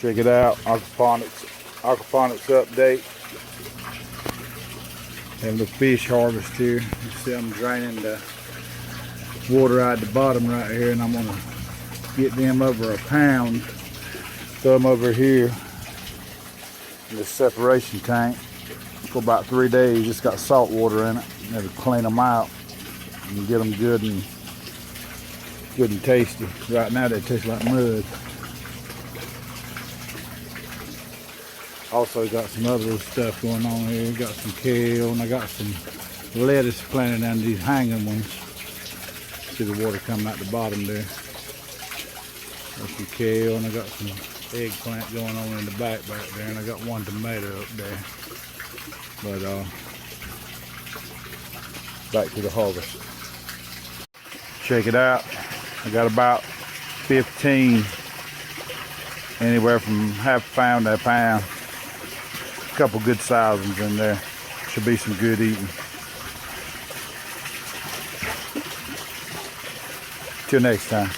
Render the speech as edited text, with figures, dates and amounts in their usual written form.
Check it out, aquaponics update. Having the fish harvest here. You see I'm draining the water out the bottom right here, and I'm gonna get them over a pound. Throw them over here in the separation tank for about 3 days. Just got salt water in it. Never clean them out and get them good and tasty. Right now they taste like mud. Also got some other stuff going on here. Got some kale, and I got some lettuce planted on these hanging ones. See the water coming out the bottom there. Got some kale, and I got some eggplant going on in the back there, and I got one tomato up there. But back to the harvest. Check it out. I got about 15, anywhere from half a pound to a pound. A couple good sized ones in there. Should be some good eating. Till next time.